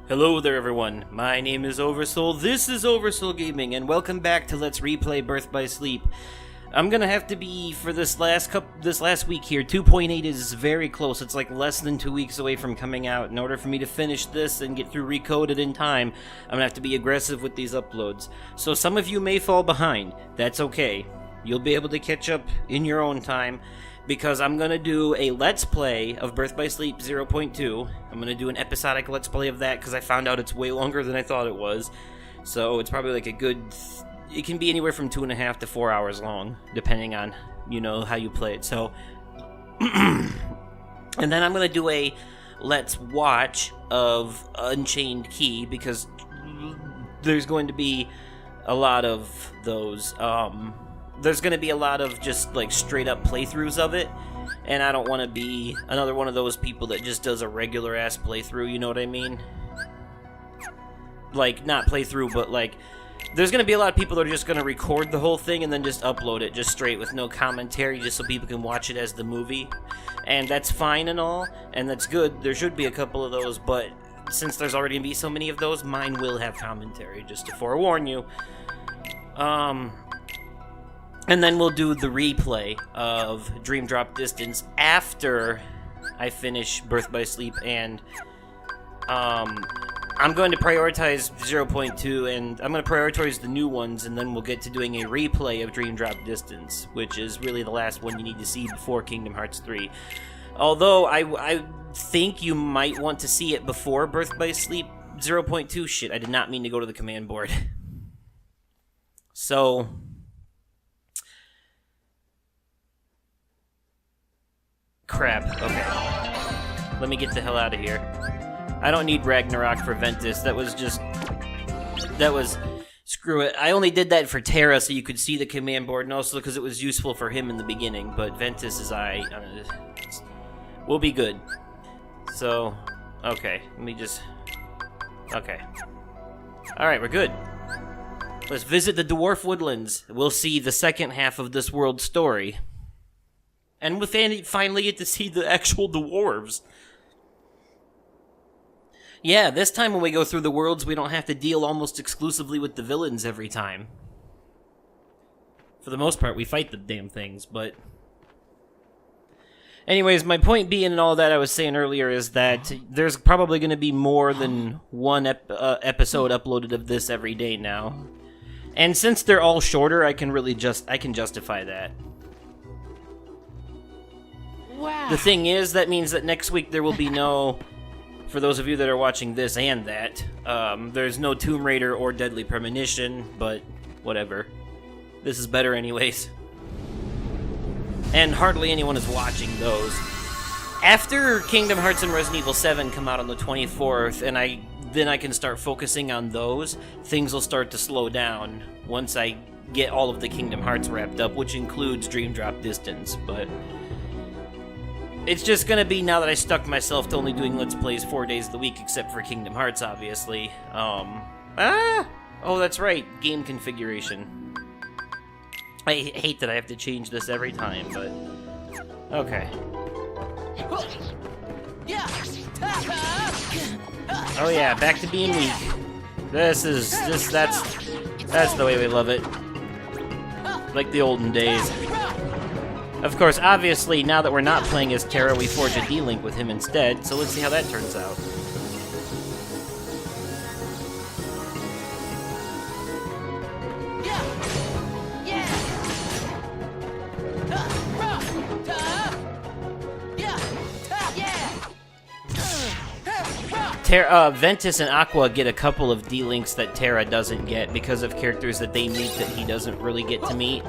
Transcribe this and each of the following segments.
Hello there everyone, my name is Oversoul, this is Oversoul Gaming, and welcome back to Let's Replay Birth by Sleep. I'm gonna have to be, for this last week here, 2.8 is very close, it's like less than 2 weeks away from coming out. In order for me to finish this and get through Recoded in time, I'm gonna have to be aggressive with these uploads. So some of you may fall behind, that's okay. You'll be able to catch up in your own time, because I'm going to do a Let's Play of Birth by Sleep 0.2. I'm going to do an episodic Let's Play of that, because I found out it's way longer than I thought it was. So it's probably like a good... It can be anywhere from 2.5 to 4 hours long, depending on, you know, how you play it. So... and then I'm going to do a Let's Watch of Unchained Key, because there's going to be a lot of those... There's going to be a lot of just, like, straight-up playthroughs of it, and I don't want to be another one of those people that just does a regular-ass playthrough, you know what I mean? Like, not playthrough, but, like, there's going to be a lot of people that are just going to record the whole thing and then just upload it just straight with no commentary, just so people can watch it as the movie. And that's fine and all, and that's good. There should be a couple of those, but since there's already going to be so many of those, mine will have commentary, just to forewarn you. And then we'll do the replay of Dream Drop Distance after I finish Birth by Sleep, and I'm going to prioritize 0.2, and I'm going to prioritize the new ones, and then we'll get to doing a replay of Dream Drop Distance, which is really the last one you need to see before Kingdom Hearts 3. Although, I think you might want to see it before Birth by Sleep 0.2. Shit, I did not mean to go to the command board. So... Crap, okay. Let me get the hell out of here. I don't need Ragnarok for Ventus, screw it. I only did that for Terra so you could see the command board, and also because it was useful for him in the beginning, but Ventus is we'll be good. So, okay, let me just... Okay. Alright, we're good. Let's visit the Dwarf Woodlands. We'll see the second half of this world's story. And we'll finally get to see the actual dwarves. Yeah, this time when we go through the worlds, we don't have to deal almost exclusively with the villains every time. For the most part, we fight the damn things, but... Anyways, my point being and all that I was saying earlier is that there's probably going to be more than one episode uploaded of this every day now. And since they're all shorter, I can justify that. Wow. The thing is, that means that next week there will be no, for those of you that are watching this and that, there's no Tomb Raider or Deadly Premonition, but whatever. This is better anyways. And hardly anyone is watching those. After Kingdom Hearts and Resident Evil 7 come out on the 24th, and then I can start focusing on those, things will start to slow down once I get all of the Kingdom Hearts wrapped up, which includes Dream Drop Distance, but... It's just gonna be, now that I stuck myself to only doing Let's Plays 4 days of the week, except for Kingdom Hearts, obviously. Oh, that's right, game configuration. I hate that I have to change this every time, but... Okay. Oh yeah, back to being weak. That's the way we love it. Like the olden days. Of course, obviously, now that we're not playing as Terra, we forge a D-Link with him instead, so let's see how that turns out. Ventus and Aqua get a couple of D-Links that Terra doesn't get because of characters that they meet that he doesn't really get to meet.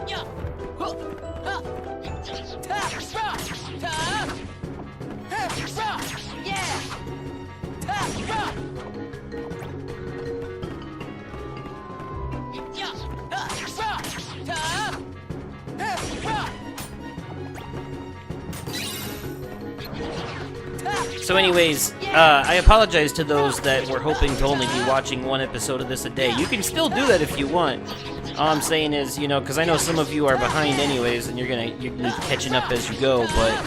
So anyways, I apologize to those that were hoping to only be watching one episode of this a day. You can still do that if you want. All I'm saying is, you know, because I know some of you are behind anyways, and you're gonna be catching up as you go, but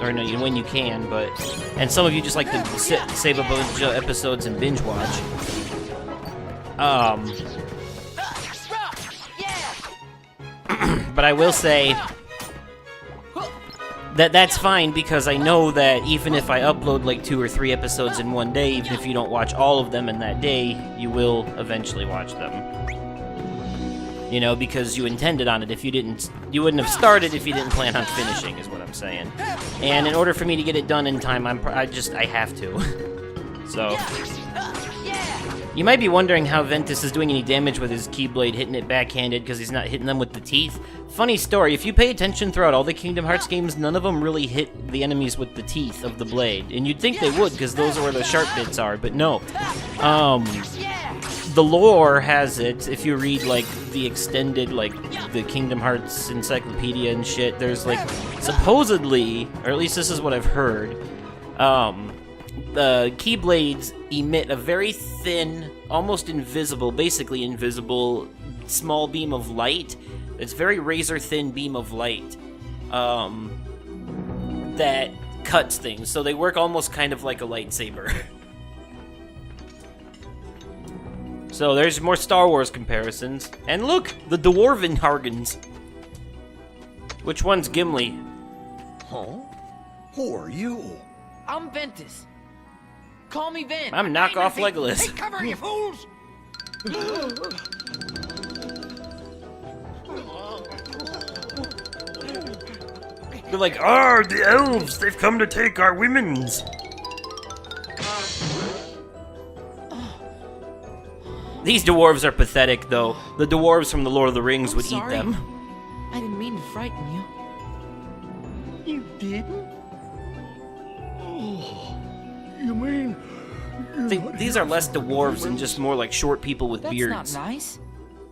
or no, when you can, but... And some of you just like to save a bunch of episodes and binge watch. But I will say... That's fine, because I know that even if I upload like 2 or 3 episodes in one day, even if you don't watch all of them in that day, you will eventually watch them. You know, because you intended on it. If you didn't, you wouldn't have started if you didn't plan on finishing, is what I'm saying. And in order for me to get it done in time, I have to. So... You might be wondering how Ventus is doing any damage with his Keyblade, hitting it backhanded because he's not hitting them with the teeth. Funny story, if you pay attention throughout all the Kingdom Hearts games, none of them really hit the enemies with the teeth of the blade. And you'd think they would, because those are where the sharp bits are, but no. The lore has it, if you read, like, the extended, like, the Kingdom Hearts encyclopedia and shit, there's, like, supposedly, or at least this is what I've heard, the Keyblades emit a very thin, almost invisible, basically invisible, small beam of light. It's very razor-thin beam of light that cuts things. So they work almost kind of like a lightsaber. So there's more Star Wars comparisons. And look, the Dwarven Hargans. Which one's Gimli? Huh? Who are you? I'm Ventus. Call me Ven. I'm knockoff Legolas. Take cover, you fools! They're like, "Ah, the elves! They've come to take our women's." These dwarves are pathetic, though. The dwarves from the Lord of the Rings would eat them. I didn't mean to frighten you. You didn't? You mean... These are less dwarves and just more like short people with That's beards. not nice.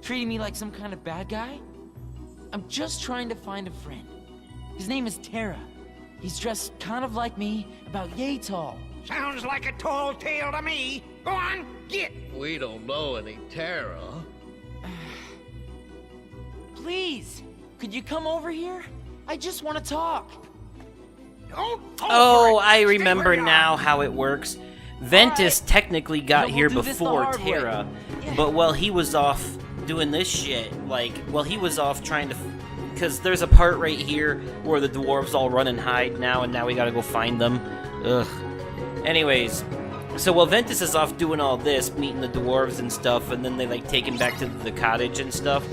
Treating me like some kind of bad guy. I'm just trying to find a friend. His name is Terra. He's dressed kind of like me, about yay tall. Sounds like a tall tale to me. Go on, get! We don't know any Terra. Please, could you come over here? I just want to talk. Don't fall Oh, for it. I Stay remember where you now are. how it works. Ventus technically got Then we'll here do this the before hard way. Terra, Yeah. but while he was off doing this shit, like, while he was off trying to... Because there's a part right here where the dwarves all run and hide now, and now we gotta go find them. Ugh. Anyways, so while Ventus is off doing all this, meeting the dwarves and stuff, and then they, like, take him back to the cottage and stuff.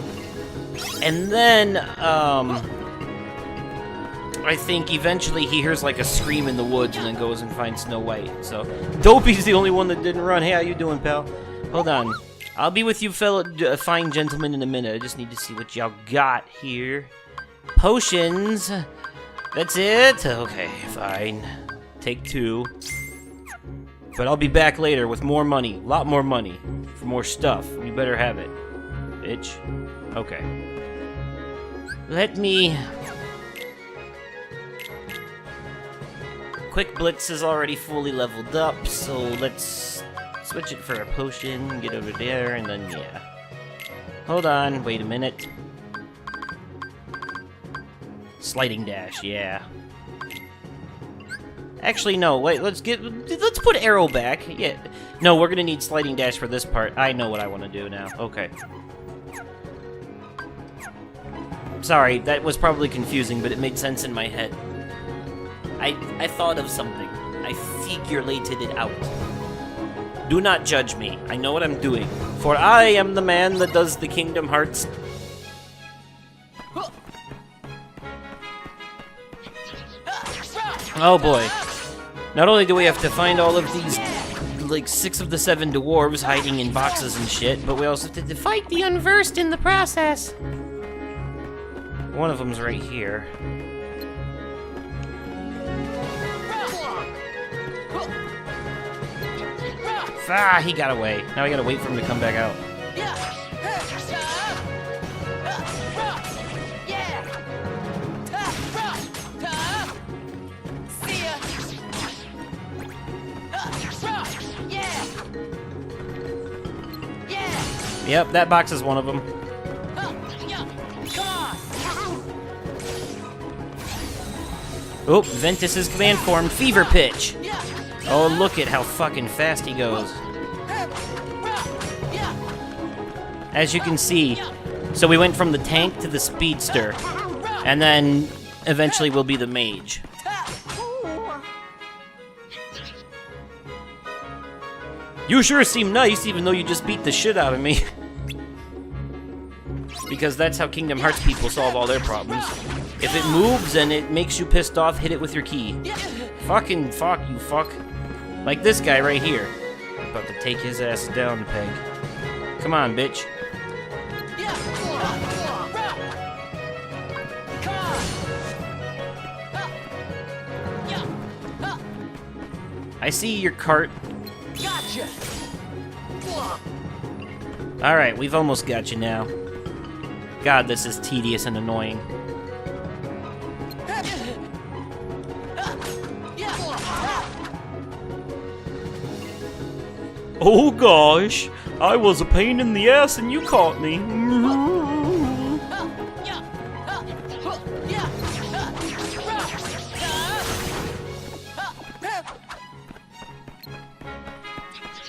And then, I think eventually he hears like a scream in the woods and then goes and finds Snow White. So Dopey's the only one that didn't run. Hey, how you doing, pal? Hold on. I'll be with you, fellow fine gentlemen, in a minute. I just need to see what y'all got here. Potions. That's it? Okay, fine. Take 2. But I'll be back later with more money. A lot more money. For more stuff. You better have it. Bitch. Okay. Let me... Quick Blitz is already fully leveled up, so let's switch it for a potion, get over there, and then, yeah. Hold on, wait a minute. Sliding dash, yeah. Actually, no, wait, let's put arrow back. Yeah. No, we're gonna need sliding dash for this part. I know what I want to do now. Okay. Sorry, that was probably confusing, but it made sense in my head. I thought of something. I figurated it out. Do not judge me. I know what I'm doing. For I am the man that does the Kingdom Hearts. Oh boy. Not only do we have to find all of these, like, 6 of the 7 dwarves hiding in boxes and shit, but we also have to fight the unversed in the process. One of them's right here. Ah, he got away. Now we gotta wait for him to come back out. Yep, that box is one of them. Oh, Ventus's command form, Fever Pitch. Oh, look at how fucking fast he goes. As you can see, so we went from the tank to the speedster, and then eventually we'll be the mage. You sure seem nice, even though you just beat the shit out of me. Because that's how Kingdom Hearts people solve all their problems. If it moves and it makes you pissed off, hit it with your key. Fucking fuck, you fuck. Like this guy right here. About to take his ass down, Peg. Come on, bitch. I see your cart. Gotcha. Alright, we've almost got you now. God, this is tedious and annoying. Oh gosh, I was a pain in the ass and you caught me.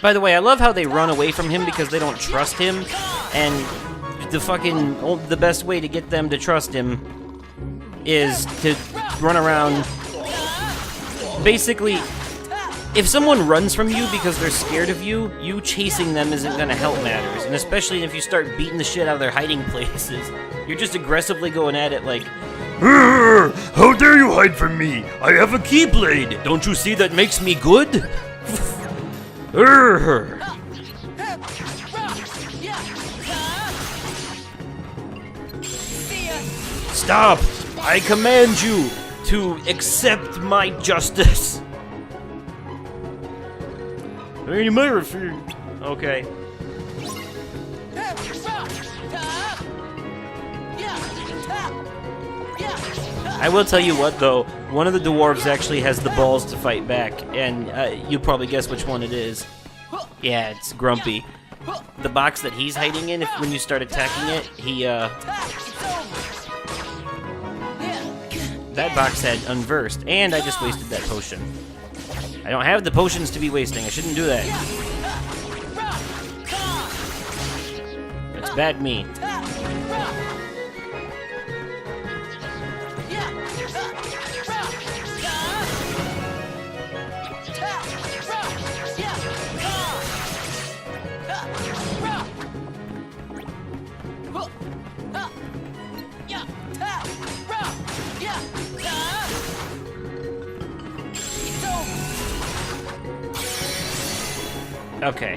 By the way, I love how they run away from him because they don't trust him, and the best way to get them to trust him is to run around. Basically, if someone runs from you because they're scared of you, you chasing them isn't gonna help matters, and especially if you start beating the shit out of their hiding places. You're just aggressively going at it like, how dare you hide from me? I have a Keyblade. Don't you see that makes me good? Stop! I command you to accept my justice. You may refuse. Okay. I will tell you what, though. One of the dwarves actually has the balls to fight back, and you'll probably guess which one it is. Yeah, it's Grumpy. The box that he's hiding in, when you start attacking it, that box had unversed, and I just wasted that potion. I don't have the potions to be wasting. I shouldn't do that. It's bad me. Okay.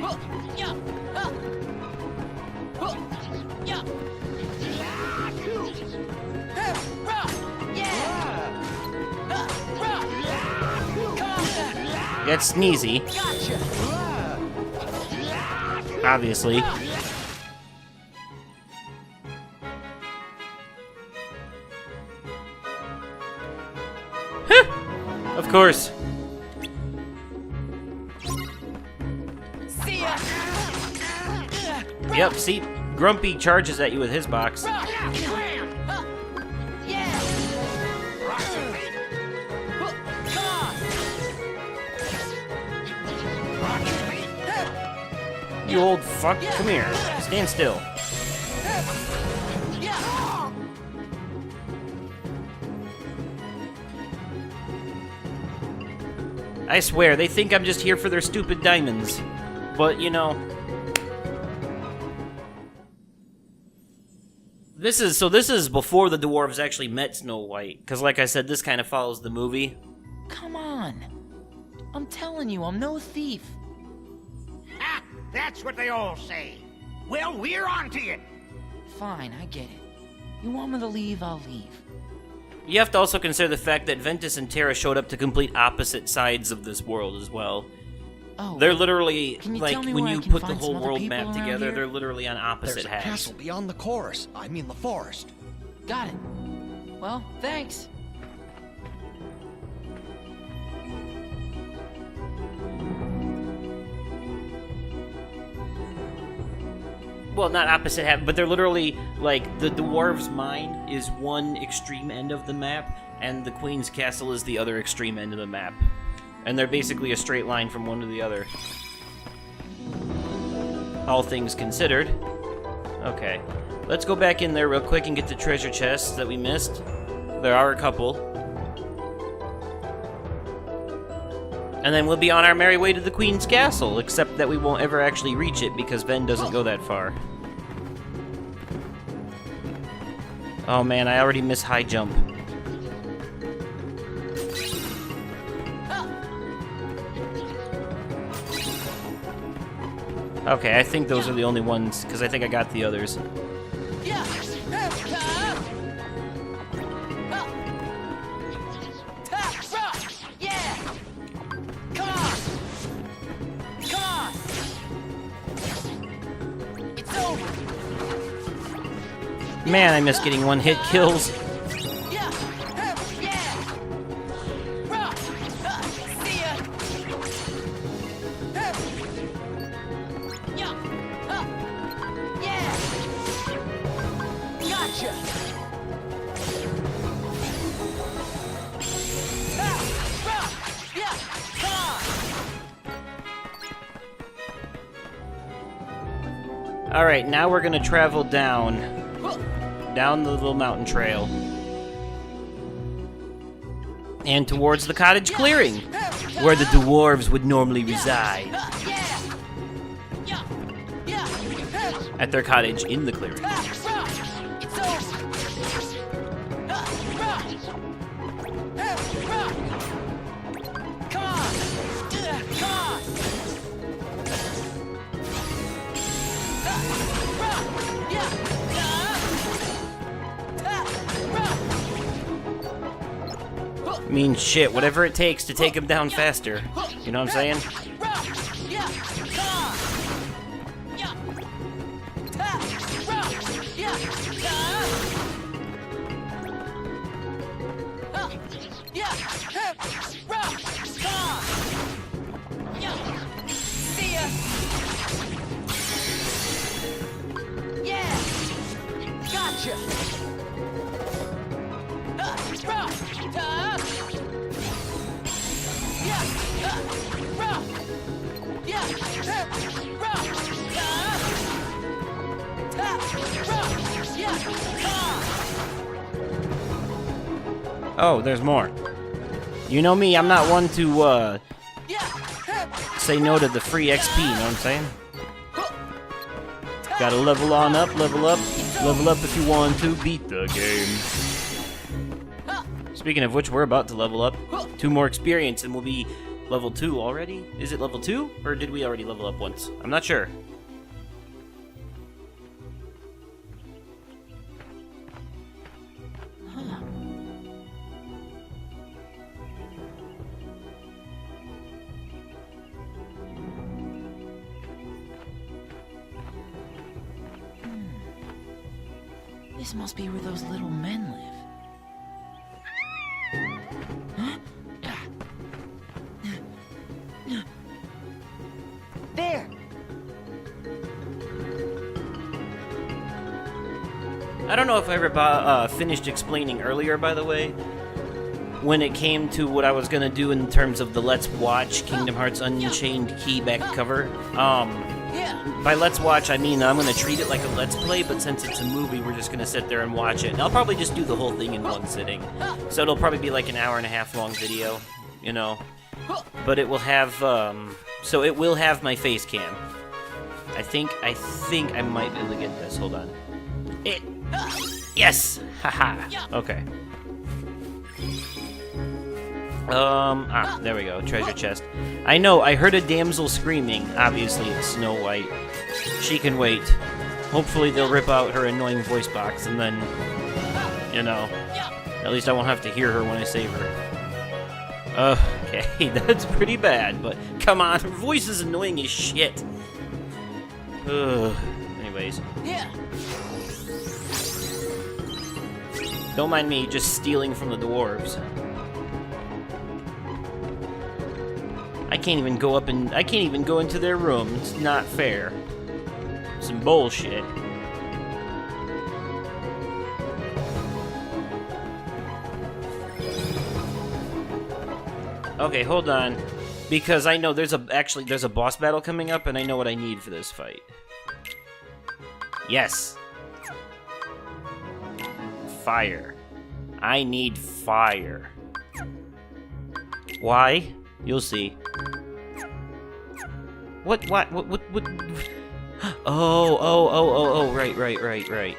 That's sneezy. Obviously. Of course. Yep, see, Grumpy charges at you with his box. You old fuck, come here. Stand still. I swear, they think I'm just here for their stupid diamonds. But, you know... This is before the dwarves actually met Snow White. Because like I said, this kind of follows the movie. Come on. I'm telling you, I'm no thief. Ha! That's what they all say. Well, we're on to you. Fine, I get it. You want me to leave, I'll leave. You have to also consider the fact that Ventus and Terra showed up to complete opposite sides of this world as well. Oh, They're literally, can you like, tell me when where I you can put the find whole some other world people map around together, here? they're literally on opposite There's a halves. castle beyond the chorus. I mean the forest. got it. Well, thanks. well, not opposite half, but they're literally like the dwarves' mine is one extreme end of the map, and the queen's castle is the other extreme end of the map, and they're basically a straight line from one to the other. All things considered. Okay, let's go back in there real quick and get the treasure chests that we missed. There are a couple. And then we'll be on our merry way to the Queen's Castle, except that we won't ever actually reach it because Ven doesn't go that far. Oh man, I already miss high jump. Okay, I think those are the only ones, because I think I got the others. Man, I miss getting one-hit kills. Alright, now we're gonna travel down the little mountain trail. And towards the cottage clearing, where the dwarves would normally reside. At their cottage in the clearing. I mean, shit, whatever it takes to take him down faster. You know what I'm saying? Oh, there's more. You know me, I'm not one to, say no to the free XP, you know what I'm saying? Gotta level on up, level up if you want to beat the game. Speaking of which, we're about to level up. 2 more experience and we'll be level 2 already? Is it level 2? Or did we already level up once? I'm not sure. This must be where those little men live. Huh? There! I don't know if I ever finished explaining earlier, by the way, when it came to what I was gonna do in terms of the Let's Watch Kingdom Hearts Unchained Key back cover. By Let's Watch, I mean I'm gonna treat it like a Let's Play, but since it's a movie, we're just gonna sit there and watch it. And I'll probably just do the whole thing in one sitting. So it'll probably be like an hour-and-a-half long video, you know. But it will have, so it will have my face cam. I think I might be able to get this. Hold on. Yes! Haha. Okay. There we go. Treasure chest. I know, I heard a damsel screaming. Obviously, it's Snow White. She can wait. Hopefully they'll rip out her annoying voice box, and then, you know, at least I won't have to hear her when I save her. Okay, that's pretty bad, but come on, her voice is annoying as shit. Anyways. Don't mind me just stealing from the dwarves. I can't even go up and I can't even go into their room. It's not fair. some bullshit. Okay, hold on. Because I know there's a boss battle coming up, and I know what I need for this fight. Yes. Fire. I need fire. Why? You'll see. What? Oh, right.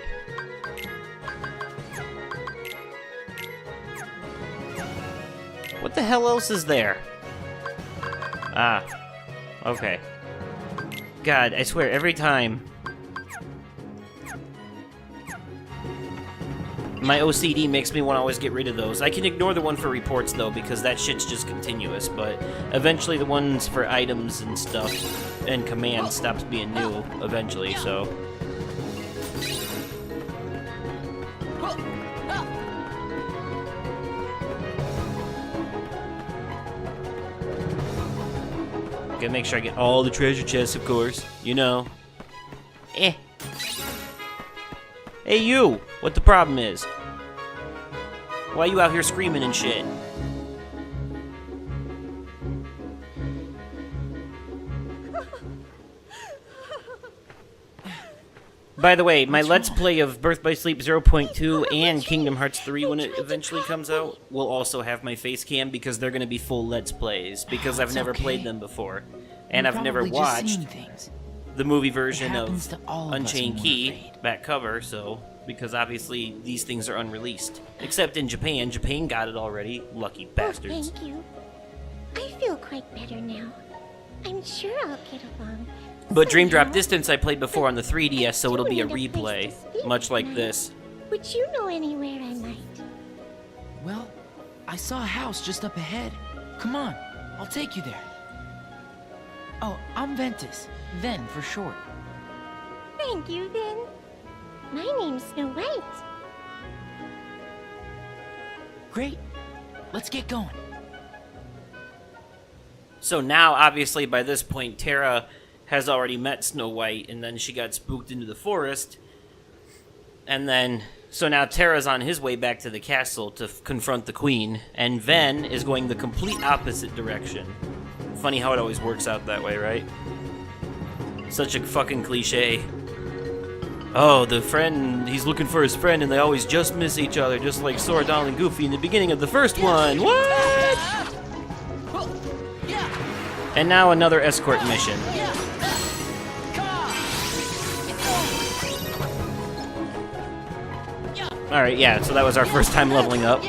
What the hell else is there? Ah. Okay. God, I swear, every time... My OCD makes me want to always get rid of those. I can ignore the one for reports, though, because that shit's just continuous, but eventually the ones for items and stuff and commands stops being new, eventually, so... Gotta make sure I get all the treasure chests, of course. You know. Eh. Hey, you! What the problem is? Why you out here screaming and shit? By the way, my Let's Play of Birth by Sleep 0.2 and Kingdom Hearts 3, when it eventually comes out, will also have my face cam because they're going to be full Let's Plays, because I've never played them before. And I've never watched the movie version of Unchained Key, back cover, so... Because obviously these things are unreleased. Except in Japan. Japan got it already. Lucky bastards. Oh, thank you. I feel quite better now. I'm sure I'll get along. But Dream Drop Distance I played before on the 3DS, so it'll be a replay. Much like this. Would you know anywhere I might? Well, I saw a house just up ahead. Come on, I'll take you there. Oh, I'm Ventus. Ven for short. Thank you, Ven. My name's Snow White. Great. Let's get going. So now, obviously, by this point, Terra has already met Snow White, and then she got spooked into the forest. And then, so now Terra's on his way back to the castle to confront the queen, and Ven is going the complete opposite direction. Funny how it always works out that way, right? Such a fucking cliche. Oh, the friend, he's looking for his friend, and they always just miss each other, just like Sora, Donald, and Goofy in the beginning of the first one. What? And now another escort mission. Alright, yeah, so that was our first time leveling up.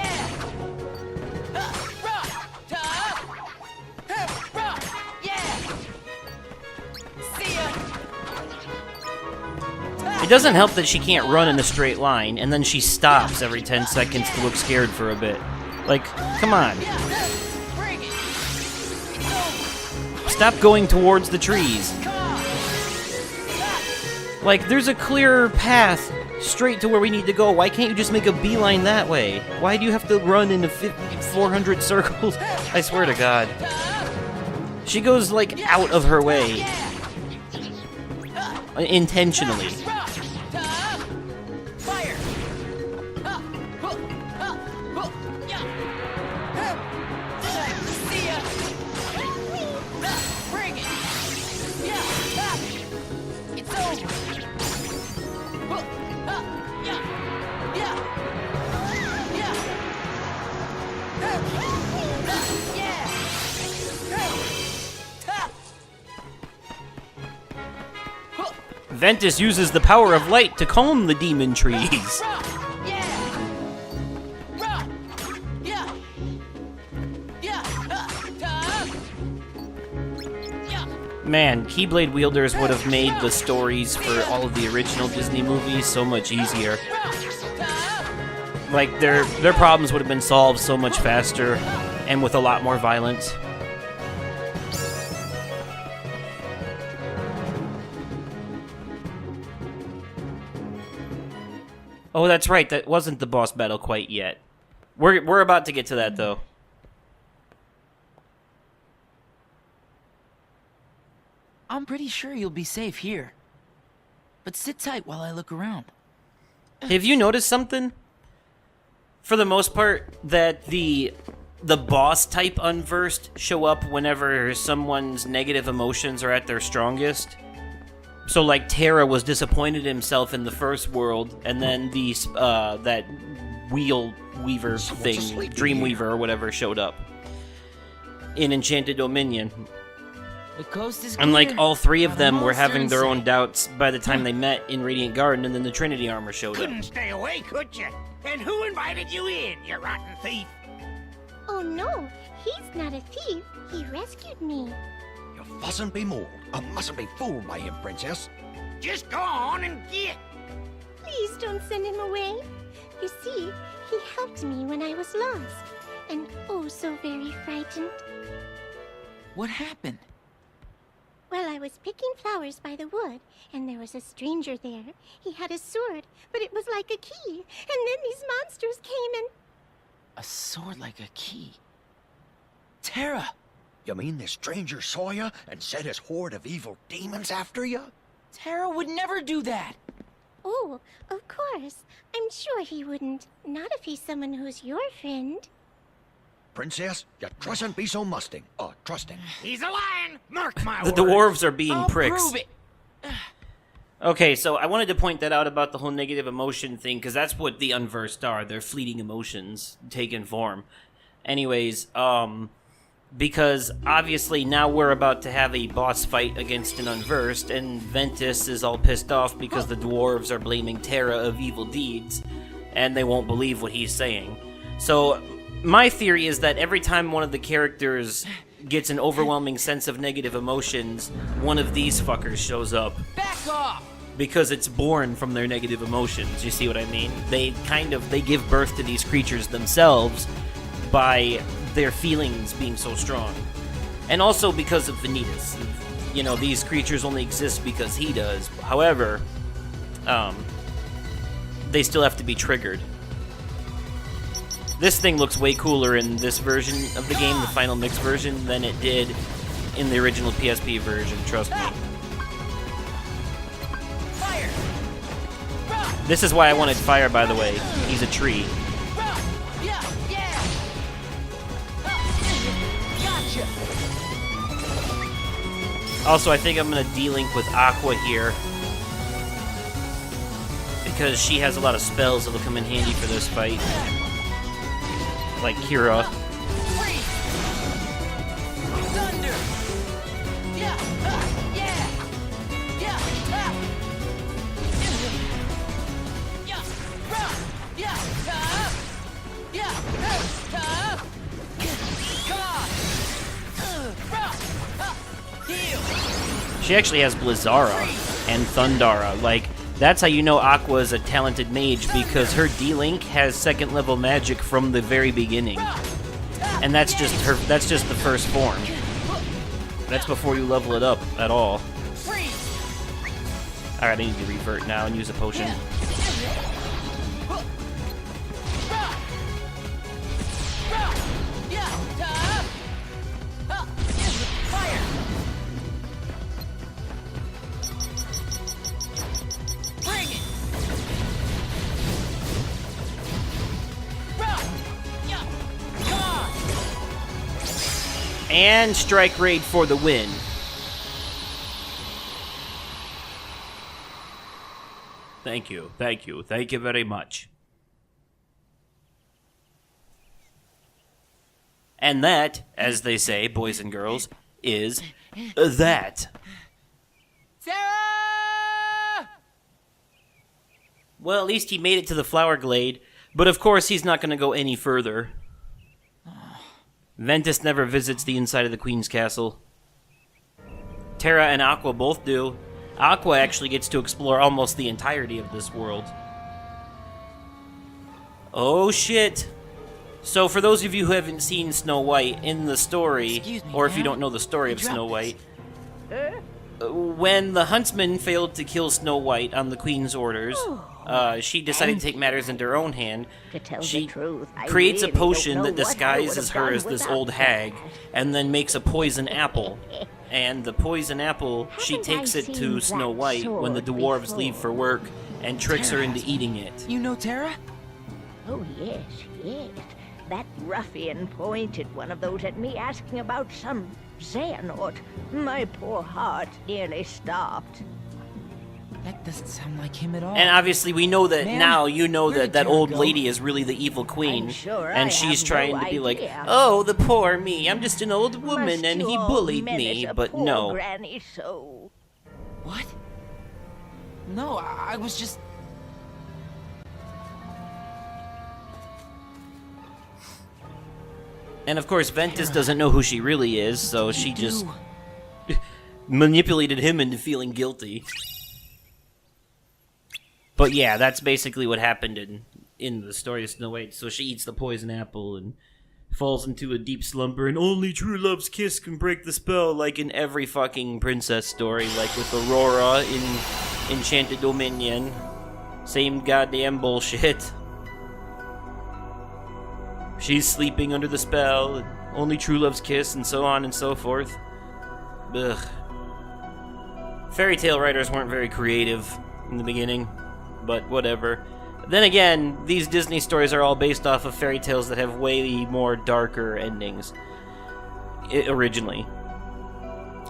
It doesn't help that she can't run in a straight line, and then she stops every 10 seconds to look scared for a bit. Like, come on. Stop going towards the trees. Like, there's a clear path straight to where we need to go. Why can't you just make a beeline that way? Why do you have to run into 400 circles? I swear to God. She goes, like, out of her way. Intentionally. Ventus uses the power of light to calm the demon trees. Man, Keyblade wielders would have made the stories for all of the original Disney movies so much easier. Like, their problems would have been solved so much faster and with a lot more violence. Oh, that's right. That wasn't the boss battle quite yet. We're about to get to that, though. I'm pretty sure you'll be safe here. but sit tight while I look around. Have you noticed something? For the most part, that the boss type unversed show up whenever someone's negative emotions are at their strongest. So like Terra was disappointed in himself in the first world, and then the that wheel weaver thing, Dreamweaver or whatever, showed up in Enchanted Dominion. The coast is And like clear. all three of Not a them were monster having in their own sight. doubts by the time they met in Radiant Garden, and then the Trinity armor showed up. Couldn't stay away, could you? And who invited you in, you rotten thief? Oh no, he's not a thief. He rescued me. You mustn't be mauled. I mustn't be fooled by him, Princess. Just go on and get. Please don't send him away. You see, he helped me when I was lost. And oh, so very frightened. What happened? Well, I was picking flowers by the wood, and there was a stranger there. He had a sword, but it was like a key. And then these monsters came and... A sword like a key. Terra! You mean this stranger saw you and sent his horde of evil demons after you? Terra would never do that! Oh, of course. I'm sure he wouldn't. Not if he's someone who's your friend. Princess, you trustn't be so trusting. He's a lion. Mark my The words. dwarves are being I'll pricks. prove it! Okay, so I wanted to point that out about the whole negative emotion thing, because that's what the unversed are. They're fleeting emotions taking form. Anyways, because obviously now we're about to have a boss fight against an unversed, and Ventus is all pissed off because the dwarves are blaming Terra of evil deeds, and they won't believe what he's saying. So, my theory is that every time one of the characters gets an overwhelming sense of negative emotions, one of these fuckers shows up. Back off! Because it's born from their negative emotions. You see what I mean? They give birth to these creatures themselves by their feelings being so strong. And also because of Vanitas. You know, these creatures only exist because he does. However, they still have to be triggered. This thing looks way cooler in this version of the game, the final mix version, than it did in the original PSP version, trust me. Fire! Run! This is why I wanted fire, by the way. He's a tree. Run! Yeah! Yeah! Gotcha! Also, I think I'm gonna D-Link with Aqua here, because she has a lot of spells that'll come in handy for this fight. Like Kira. Freeze! Thunder! Yeah! Yeah! Yeah! Yeah! Run! Yeah! Yeah! God! Run! Heal! She actually has Blizzara and Thundara. Like, that's how you know Aqua is a talented mage, because her D-Link has second level magic from the very beginning. And that's just the first form. That's before you level it up at all. Freeze! Alright, I need to revert now and use a potion. Fire! Bring it! And Strike Raid for the win. Thank you, thank you, thank you very much. And that, as they say, boys and girls, is that. Sarah! Well, at least he made it to the Flower Glade, but of course he's not going to go any further. Ventus never visits the inside of the Queen's Castle. Terra and Aqua both do. Aqua actually gets to explore almost the entirety of this world. Oh shit! So for those of you who haven't seen Snow White, in the story, Excuse me, or if you ma'am? don't know the story of Drop Snow this. White, when the huntsman failed to kill Snow White on the Queen's orders, she decided to take matters into her own hand. To tell She the truth, I creates really a potion don't know that what I would disguises have her done as this without old that. hag, and then makes a poison apple. and the poison apple, she Haven't takes I it to seen Snow that White when the sword dwarves leave for before? work and tricks her into eating it. You know Terra? Oh, yes, yes. That ruffian pointed one of those at me asking about some Xehanort. My poor heart nearly stopped. That doesn't sound like him at all. And obviously we know that Man, now, you know where that did that Terra old go? lady is really the evil queen. I'm sure and I she's have trying no to be like, idea. oh, the poor me, I'm just an old woman Must and you he all bullied menace me, a but poor no. Granny so? What? No, I was just... And of course, Ventus doesn't know who she really is, so she just do. manipulated him into feeling guilty. But yeah, that's basically what happened in the story of Snow White. So she eats the poison apple and falls into a deep slumber, and only true love's kiss can break the spell, like in every fucking princess story, like with Aurora in Enchanted Dominion. Same goddamn bullshit. She's sleeping under the spell, and only true love's kiss, and so on and so forth. Ugh. Fairy tale writers weren't very creative in the beginning, but whatever. Then again, these Disney stories are all based off of fairy tales that have way more darker endings. Originally.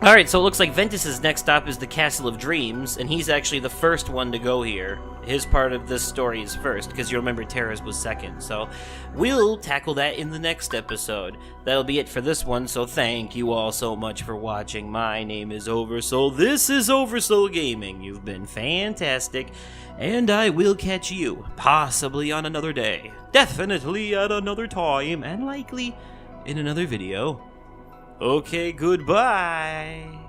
Alright, so it looks like Ventus's next stop is the Castle of Dreams, and he's actually the first one to go here. His part of this story is first, because you remember Terra's was second, so we'll tackle that in the next episode. That'll be it for this one, so thank you all so much for watching. My name is Oversoul, this is Oversoul Gaming, you've been fantastic, and I will catch you, possibly on another day, definitely at another time, and likely in another video. Okay, goodbye.